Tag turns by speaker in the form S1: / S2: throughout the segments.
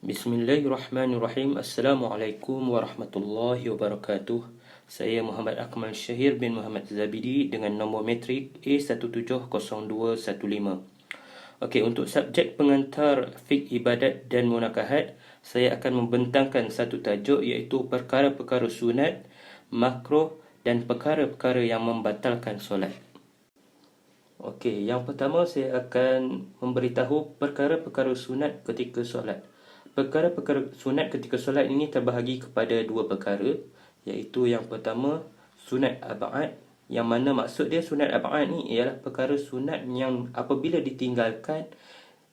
S1: Bismillahirrahmanirrahim. Assalamualaikum warahmatullahi wabarakatuh. Saya Muhammad Akmal Syahir bin Muhammad Zabidi dengan nombor metrik A170215. Okey, untuk subjek pengantar fiqh ibadat dan munakahat, saya akan membentangkan satu tajuk iaitu perkara-perkara sunat, makruh dan perkara-perkara yang membatalkan solat. Okey, yang pertama saya akan memberitahu perkara-perkara sunat ketika solat. Perkara-perkara sunat ketika solat ini terbahagi kepada dua perkara, iaitu yang pertama sunat ab'ad, yang mana maksud dia sunat ab'ad ni ialah perkara sunat yang apabila ditinggalkan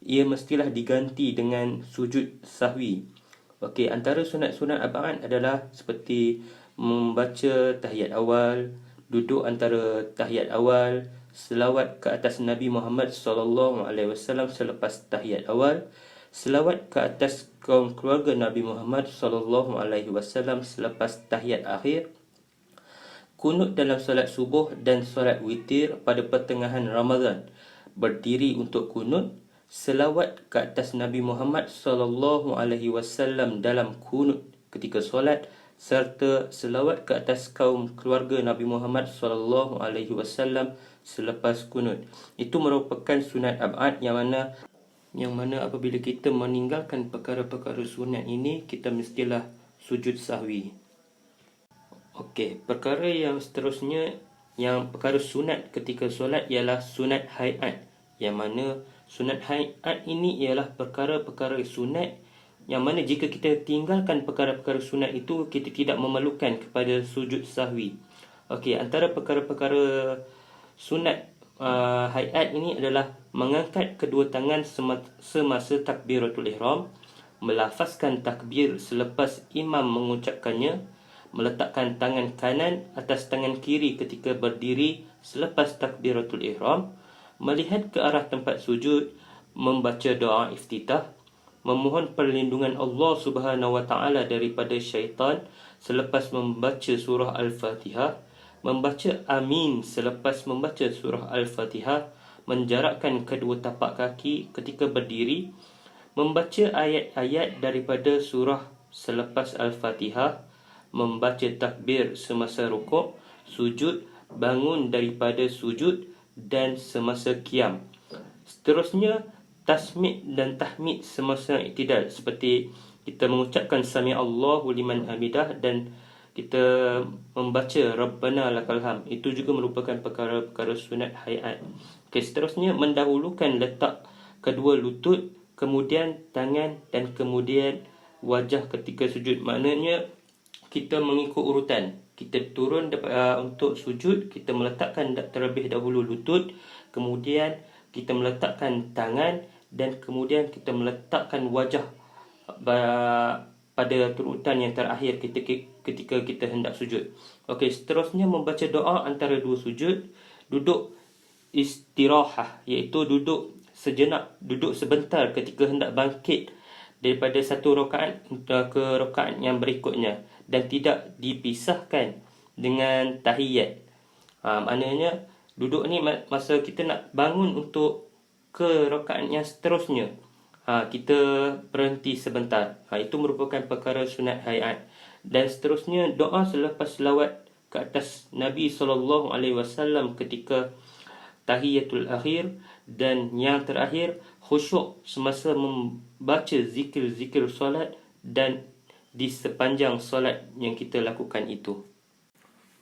S1: ia mestilah diganti dengan sujud sahwi. Okey, antara sunat-sunat ab'ad adalah seperti membaca tahiyat awal, duduk antara tahiyat awal, selawat ke atas Nabi Muhammad SAW selepas tahiyat awal, selawat ke atas kaum keluarga Nabi Muhammad SAW selepas tahiyat akhir, kunut dalam solat subuh dan solat witir pada pertengahan Ramadan, berdiri untuk kunut, selawat ke atas Nabi Muhammad SAW dalam kunut ketika solat, serta selawat ke atas kaum keluarga Nabi Muhammad SAW selepas kunut. Itu merupakan sunat ab'ad yang mana apabila kita meninggalkan perkara-perkara sunat ini, kita mestilah sujud sahwi. Okey, perkara yang seterusnya, yang perkara sunat ketika solat ialah sunat hayat, yang mana sunat hayat ini ialah perkara-perkara sunat yang mana jika kita tinggalkan perkara-perkara sunat itu, kita tidak memerlukan kepada sujud sahwi. Okey, antara perkara-perkara sunat hayat ini adalah mengangkat kedua tangan semasa takbiratul ihram, melafazkan takbir selepas imam mengucapkannya, meletakkan tangan kanan atas tangan kiri ketika berdiri selepas takbiratul ihram, melihat ke arah tempat sujud, membaca doa iftitah, memohon perlindungan Allah Subhanahu Wa Taala daripada syaitan selepas membaca surah Al-Fatihah, membaca amin selepas membaca surah Al-Fatihah, menjarakkan kedua tapak kaki ketika berdiri, membaca ayat-ayat daripada surah selepas Al-Fatihah, membaca takbir semasa rukuk, sujud, bangun daripada sujud dan semasa qiyam. Seterusnya tasmid dan tahmid semasa iktidal, seperti kita mengucapkan sami Allahu liman hamidah dan kita membaca Rabbana lakal hamd. Itu juga merupakan perkara-perkara sunat hayat. Okey, seterusnya mendahulukan letak kedua lutut, kemudian tangan dan kemudian wajah ketika sujud. Maknanya kita mengikut urutan. Kita turun untuk sujud, kita meletakkan terlebih dahulu lutut, kemudian kita meletakkan tangan dan kemudian kita meletakkan wajah pada urutan yang terakhir ketika kita hendak sujud. Okey, seterusnya membaca doa antara dua sujud, duduk istirahah, iaitu duduk sejenak, duduk sebentar ketika hendak bangkit daripada satu rakaat ke rakaat yang berikutnya, dan tidak dipisahkan dengan tahiyat. Maknanya duduk ni masa kita nak bangun untuk ke rakaat yang seterusnya, kita berhenti sebentar. Itu merupakan perkara sunat hayat. Dan seterusnya doa selepas selawat ke atas Nabi SAW ketika tahiyatul akhir, dan yang terakhir khusyuk semasa membaca zikir-zikir solat dan di sepanjang solat yang kita lakukan itu.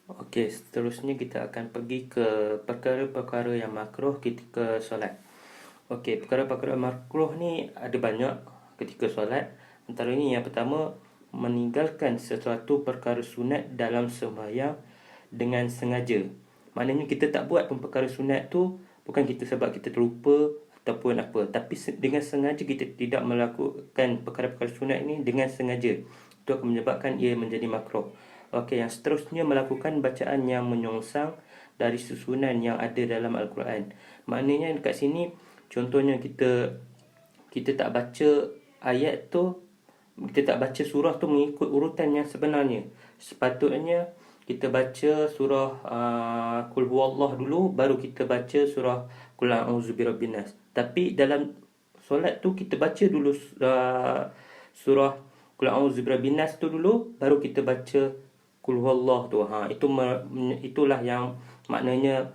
S1: Okey, seterusnya kita akan pergi ke perkara-perkara yang makruh ketika solat. Okey, perkara-perkara makruh ni ada banyak ketika solat. Antaranya yang pertama, meninggalkan sesuatu perkara sunat dalam sembahyang dengan sengaja. Maknanya kita tak buat pun perkara sunat tu bukan kita sebab kita terlupa ataupun apa, tapi dengan sengaja kita tidak melakukan perkara-perkara sunat ini dengan sengaja. Itu akan menyebabkan ia menjadi makruh. Okey, yang seterusnya melakukan bacaan yang menyongsang dari susunan yang ada dalam Al-Quran. Maknanya dekat sini contohnya kita tak baca ayat tu, kita tak baca surah tu mengikut urutan yang sebenarnya. Sepatutnya kita baca surah Qul Huwallah dulu, baru kita baca surah Qul A'udzu Birabbin Nas. Tapi dalam solat tu kita baca dulu surah Qul a'udzu birabbin nas tu dulu, baru kita baca Qul huwallah tu. Itulah yang maknanya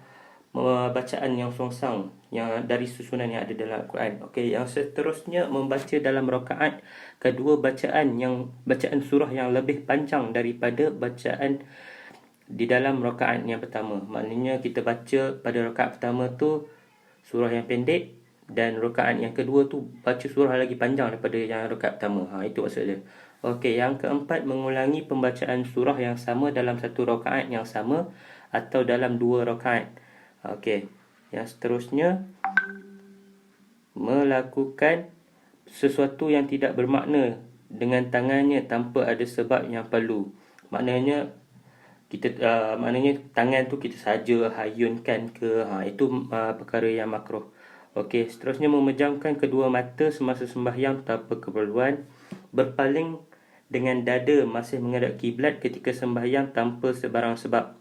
S1: bacaan yang songsang yang dari susunan yang ada dalam Al-Quran. Okey, yang seterusnya membaca dalam rakaat kedua bacaan surah yang lebih panjang daripada bacaan di dalam rakaat yang pertama. Maknanya kita baca pada rakaat pertama tu surah yang pendek, dan rakaat yang kedua tu baca surah lagi panjang daripada yang rakaat pertama. Itu maksud dia. Okey, yang keempat, mengulangi pembacaan surah yang sama dalam satu rakaat yang sama atau dalam dua rakaat. Okey, yang seterusnya, melakukan sesuatu yang tidak bermakna dengan tangannya tanpa ada sebab yang perlu. Maknanya maknanya tangan tu kita saja hayunkan ke, itu perkara yang makruh. Okey, seterusnya memejamkan kedua mata semasa sembahyang tanpa keperluan, berpaling dengan dada masih menghadap kiblat ketika sembahyang tanpa sebarang sebab.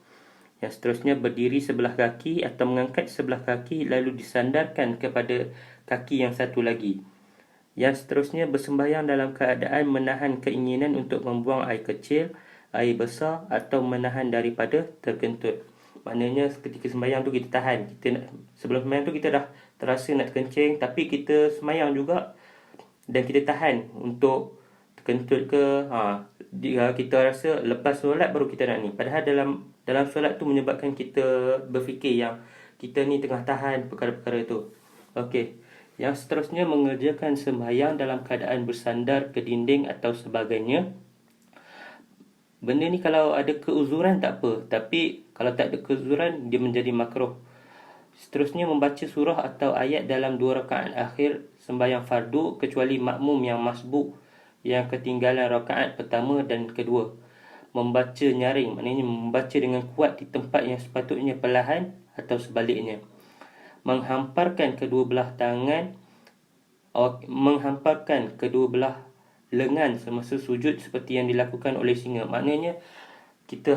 S1: Yang seterusnya, berdiri sebelah kaki atau mengangkat sebelah kaki lalu disandarkan kepada kaki yang satu lagi. Yang seterusnya, bersembahyang dalam keadaan menahan keinginan untuk membuang air kecil, air besar atau menahan daripada terkentut. Maknanya ketika sembahyang tu kita tahan. Sebelum sembahyang tu kita dah terasa nak kencing, tapi kita sembahyang juga dan kita tahan untuk terkentut ke. Kita rasa lepas solat baru kita nak ni. Padahal dalam solat tu menyebabkan kita berfikir yang kita ni tengah tahan perkara-perkara tu. Okey. Yang seterusnya, mengerjakan sembahyang dalam keadaan bersandar ke dinding atau sebagainya. Benda ni kalau ada keuzuran tak apa, tapi kalau tak ada keuzuran dia menjadi makruh. Seterusnya, membaca surah atau ayat dalam dua rakaat akhir sembahyang fardu kecuali makmum yang masbuk yang ketinggalan rakaat pertama dan kedua. Membaca nyaring, maknanya membaca dengan kuat di tempat yang sepatutnya perlahan atau sebaliknya. Menghamparkan kedua belah lengan semasa sujud seperti yang dilakukan oleh singa. Maknanya kita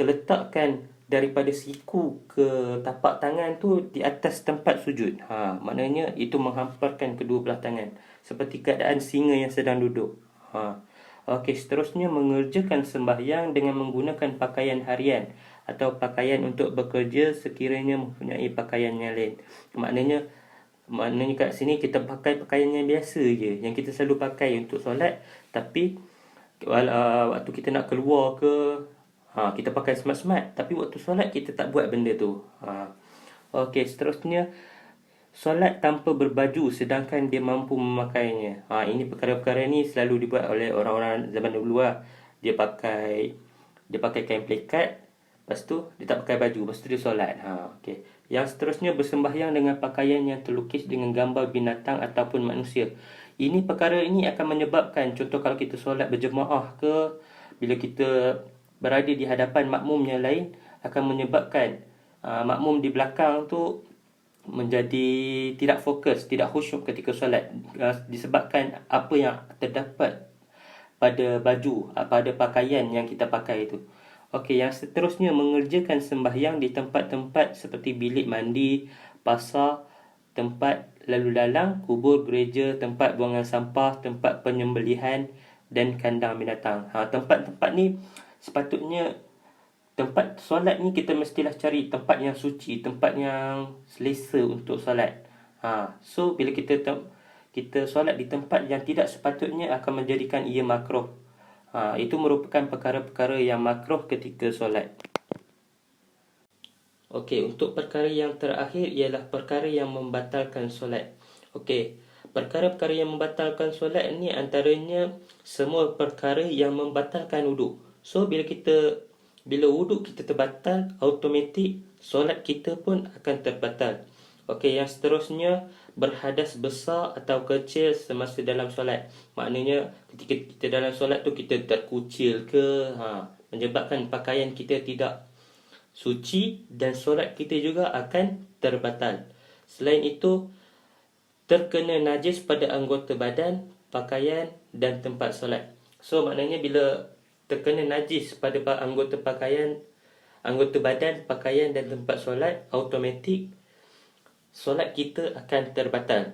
S1: letakkan daripada siku ke tapak tangan tu di atas tempat sujud. Maknanya itu menghamparkan kedua belah tangan seperti keadaan singa yang sedang duduk. Okey, seterusnya mengerjakan sembahyang dengan menggunakan pakaian harian atau pakaian untuk bekerja sekiranya mempunyai pakaian yang lain. Maknanya kat sini kita pakai pakaian yang biasa je, yang kita selalu pakai untuk solat, tapi waktu kita nak keluar ke, kita pakai smart-smart, tapi waktu solat kita tak buat benda tu. Okey, seterusnya, solat tanpa berbaju sedangkan dia mampu memakainya. Ini perkara-perkara ni selalu dibuat oleh orang-orang zaman dulu lah. Dia pakai kain pelikat, lepas tu dia tak pakai baju, lepas tu dia solat. Okey. Yang seterusnya, bersembahyang dengan pakaian yang terlukis dengan gambar binatang ataupun manusia. Perkara ini akan menyebabkan, contoh kalau kita solat berjemaah ke, bila kita berada di hadapan makmum yang lain, akan menyebabkan makmum di belakang tu menjadi tidak fokus, tidak khusyuk ketika solat, disebabkan apa yang terdapat pada baju, pada pakaian yang kita pakai itu. Okey, yang seterusnya, mengerjakan sembahyang di tempat-tempat seperti bilik mandi, pasar, tempat lalu lalang, kubur, gereja, tempat buangan sampah, tempat penyembelihan dan kandang binatang. Tempat-tempat ni sepatutnya, tempat solat ni kita mestilah cari tempat yang suci, tempat yang selesa untuk solat. So bila kita solat di tempat yang tidak sepatutnya akan menjadikan ia makruh. Itu merupakan perkara-perkara yang makruh ketika solat. Okey, untuk perkara yang terakhir ialah perkara yang membatalkan solat. Okey, perkara-perkara yang membatalkan solat ni antaranya semua perkara yang membatalkan wuduk. So bila wuduk kita terbatal, automatik solat kita pun akan terbatal. Okey, yang seterusnya, berhadas besar atau kecil semasa dalam solat. Maknanya ketika kita dalam solat tu kita terkucil ke, menyebabkan pakaian kita tidak suci dan solat kita juga akan terbatal. Selain itu, terkena najis pada anggota badan, pakaian dan tempat solat. So maknanya bila terkena najis pada anggota badan, pakaian dan tempat solat, automatik solat kita akan terbatal.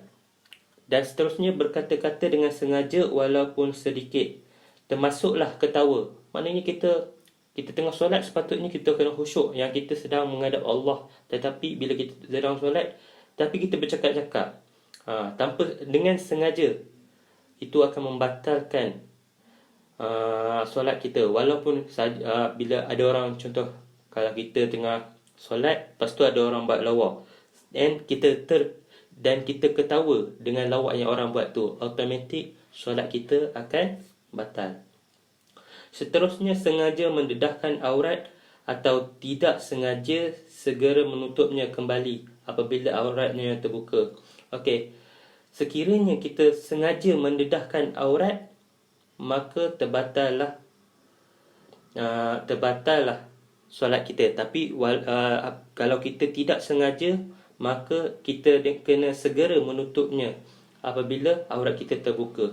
S1: Dan seterusnya berkata-kata dengan sengaja walaupun sedikit. Termasuklah ketawa. Maknanya kita tengah solat, sepatutnya kita kena khusyuk yang kita sedang menghadap Allah. Tetapi bila kita sedang solat, tapi kita bercakap-cakap tanpa dengan sengaja, itu akan membatalkan solat kita. Walaupun bila ada orang, contoh kalau kita tengah solat, lepas tu ada orang buat lawak, dan kita ketawa dengan lawak yang orang buat tu, automatik solat kita akan batal. Seterusnya, sengaja mendedahkan aurat atau tidak sengaja segera menutupnya kembali apabila auratnya terbuka. Okey, sekiranya kita sengaja mendedahkan aurat, maka terbatallah solat kita. Tapi kalau kita tidak sengaja, maka kita kena segera menutupnya apabila aurat kita terbuka.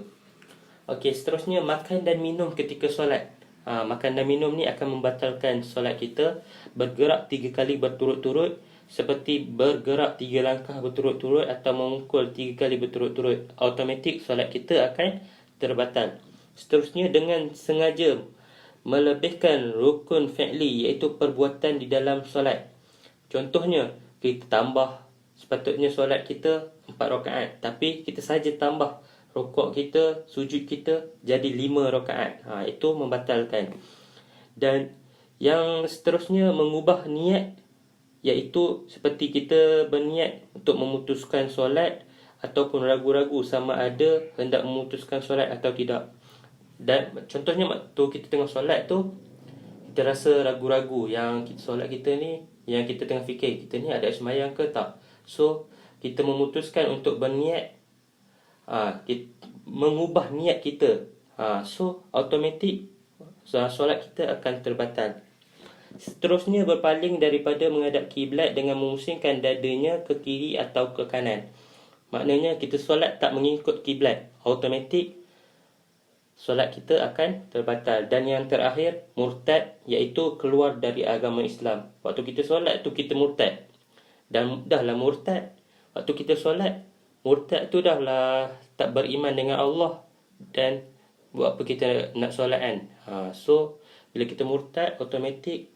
S1: Okey, seterusnya makan dan minum ketika solat. Makan dan minum ni akan membatalkan solat kita. Bergerak 3 kali berturut-turut, seperti bergerak 3 langkah berturut-turut atau memukul 3 kali berturut-turut, automatik solat kita akan terbatal. Seterusnya, dengan sengaja melebihkan rukun fi'li, iaitu perbuatan di dalam solat. Contohnya, kita tambah, sepatutnya solat kita 4 rakaat, tapi kita saja tambah rukuk kita, sujud kita jadi 5 rakaat. Itu membatalkan. Dan yang seterusnya, mengubah niat, iaitu seperti kita berniat untuk memutuskan solat ataupun ragu-ragu sama ada hendak memutuskan solat atau tidak. Dan contohnya waktu kita tengah solat tu, kita rasa ragu-ragu yang solat kita ni, yang kita tengah fikir, kita ni ada sembahyang ke tak. So kita memutuskan untuk berniat, mengubah niat kita, so automatik solat kita akan terbatal. Seterusnya, berpaling daripada menghadap kiblat dengan memusingkan dadanya ke kiri atau ke kanan. Maknanya kita solat tak mengikut kiblat, automatik solat kita akan terbatal. Dan yang terakhir, murtad, iaitu keluar dari agama Islam. Waktu kita solat tu kita murtad, dan dahlah murtad, waktu kita solat, murtad tu dahlah tak beriman dengan Allah, dan buat apa kita nak solat kan. So bila kita murtad, automatik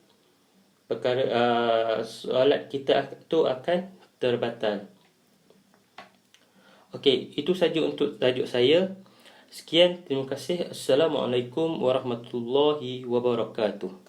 S1: solat kita tu akan terbatal. Okey, itu saja untuk tajuk saya. Sekian, terima kasih. Assalamualaikum warahmatullahi wabarakatuh.